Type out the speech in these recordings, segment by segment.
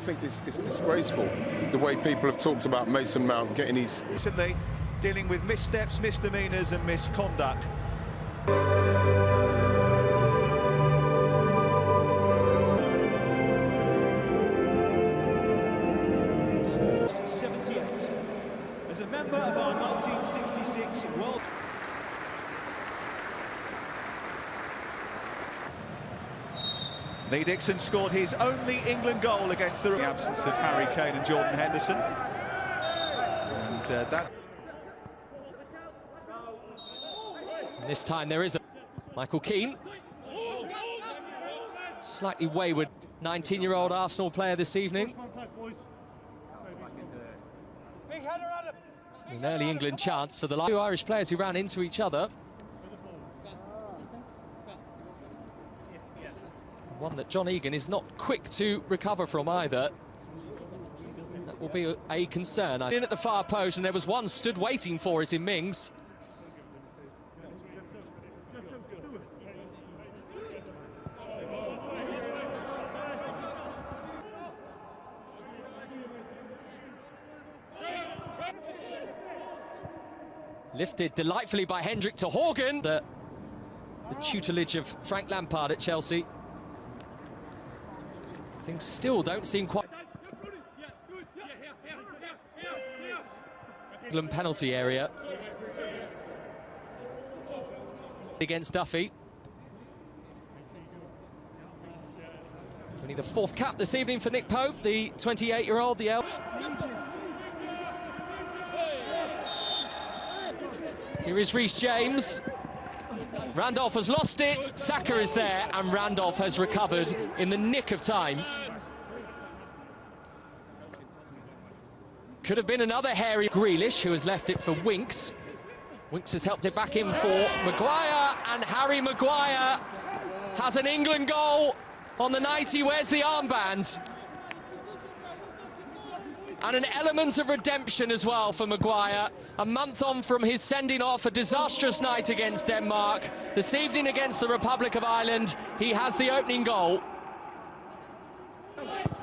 think it's disgraceful the way people have talked about Mason Mount getting his... Recently, dealing with missteps, misdemeanours and misconduct. As a member of our 1966 World... Lee Dixon scored his only England goal against the absence of Harry Kane and Jordan Henderson. And that... This time there is a... Michael Keane. Slightly wayward 19-year-old Arsenal player this evening. An early England chance for the two Irish players who ran into each other. One that John Egan is not quick to recover from either. That will be a concern. In at the far post, and there was one stood waiting for it in Mings. Lifted delightfully by Hendrick to Horgan. The tutelage of Frank Lampard at Chelsea. Things still don't seem quite... England penalty area. Against Duffy. Only the fourth cap this evening for Nick Pope, the 28-year-old, the Here is Reece James. Randolph has lost it, Saka is there, and Randolph has recovered in the nick of time. Could have been another hairy Grealish, who has left it for Winks. Winks has helped it back in for Maguire, and Harry Maguire has an England goal on the night he wears the armband. And an element of redemption as well for Maguire. A month on from his sending off, a disastrous night against Denmark. This evening against the Republic of Ireland, he has the opening goal.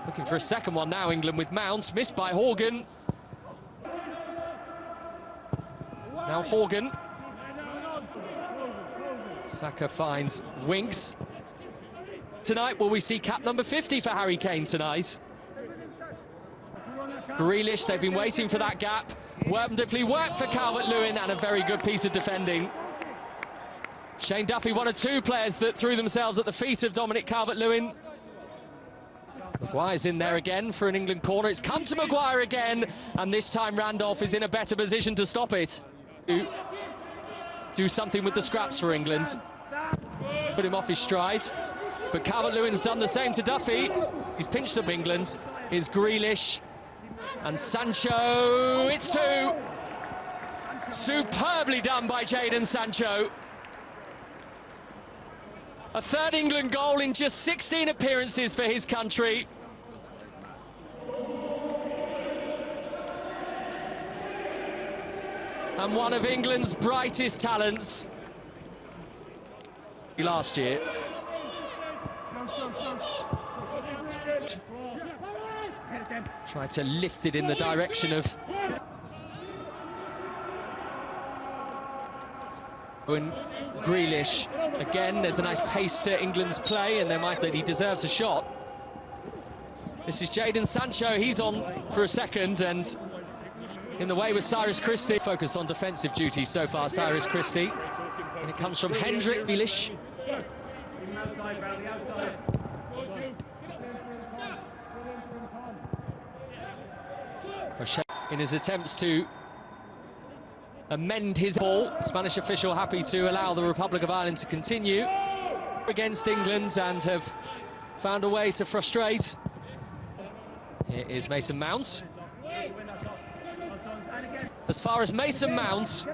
Looking for a second one now, England with Mount, missed by Horgan. Now Horgan. Saka finds Winks. Tonight, will we see cap number 50 for Harry Kane tonight? Grealish, they've been waiting for that gap. Wonderfully worked for Calvert-Lewin, and a very good piece of defending. Shane Duffy, one of two players that threw themselves at the feet of Dominic Calvert-Lewin. Maguire's in there again for an England corner. It's come to Maguire again, and this time Randolph is in a better position to stop it. Do something with the scraps for England. Put him off his stride. But Calvert-Lewin's done the same to Duffy. He's pinched up England. Here's Grealish. And Sancho, it's two. Superbly done by Jadon Sancho. A third England goal in just 16 appearances for his country. And one of England's brightest talents last year. Tried to lift it in the direction of Grealish. Again, there's a nice pace to England's play, and there might that he deserves a shot. This is Jadon Sancho. He's on for a second, and in the way was Cyrus Christie. Focus on defensive duty so far, Cyrus Christie. And it comes from Hendrick Grealish. In his attempts to amend his ball, Spanish official happy to allow the Republic of Ireland to continue against England and have found a way to frustrate. Here is Mason Mount. As far as Mason Mount,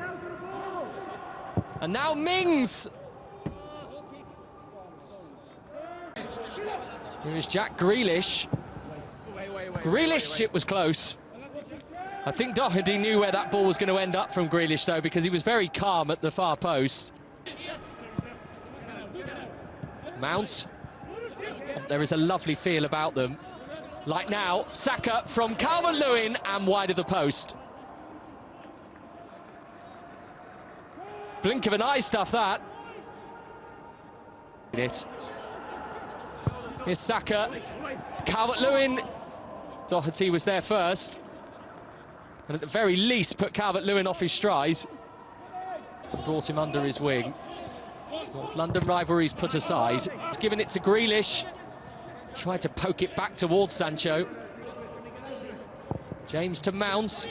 and now Mings. Here is Jack Grealish. Grealish, it was close. I think Doherty knew where that ball was going to end up from Grealish, though, because he was very calm at the far post. Mount. There is a lovely feel about them. Like now, Saka from Calvert-Lewin and wide of the post. Blink of an eye stuff, that. Here's Saka, Calvert-Lewin. Doherty was there first. And at the very least put Calvert-Lewin off his stride. Brought him under his wing. North London rivalries put aside. He's given it to Ingriìsş. Tried to poke it back towards Sancho. James to Mount.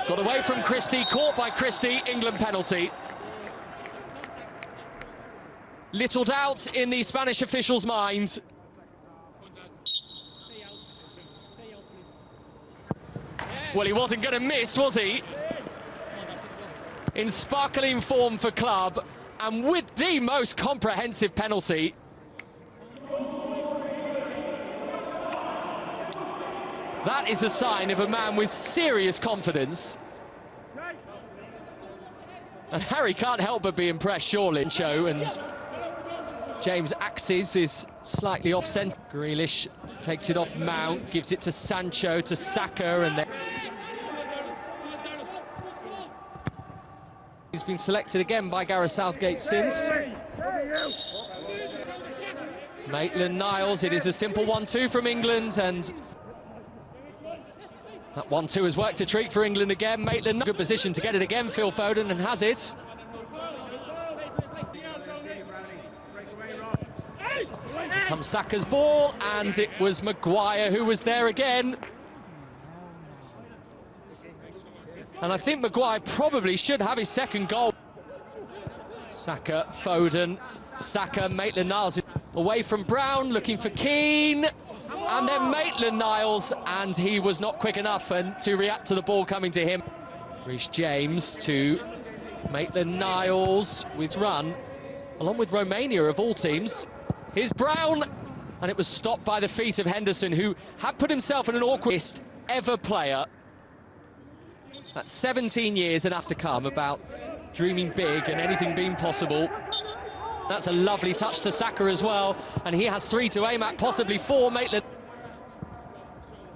Got away from Christie, caught by Christie, England penalty. Little doubt in the Spanish officials' mind. Well, he wasn't going to miss, was he? In sparkling form for club, and with the most comprehensive penalty. That is a sign of a man with serious confidence. And Harry can't help but be impressed, surely. And James axes is slightly off-centre. Ingriìsş takes it off Mount, gives it to Sancho, to Saka, and then... He's been selected again by Gareth Southgate since. Maitland-Niles, it is a simple 1-2 from England, and that 1-2 has worked a treat for England again. Maitland, good position to get it again, Phil Foden, and has it. Comes Saka's ball, and it was Maguire who was there again. And I think Maguire probably should have his second goal. Saka, Foden, Saka, Maitland-Niles away from Brown, looking for Keane. And then Maitland-Niles, and he was not quick enough to react to the ball coming to him. Reece James to Maitland-Niles with run, along with Romania of all teams. Here's Brown, and it was stopped by the feet of Henderson, who had put himself in an awkward ever player. That's 17 years and has to come about dreaming big and anything being possible. That's a lovely touch to Saka as well, and he has 3 to aim at, possibly 4. Maitland.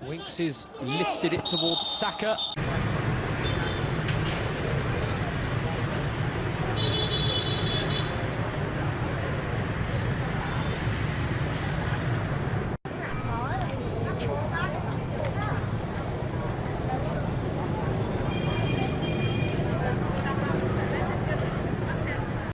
Winks is lifted it towards Saka.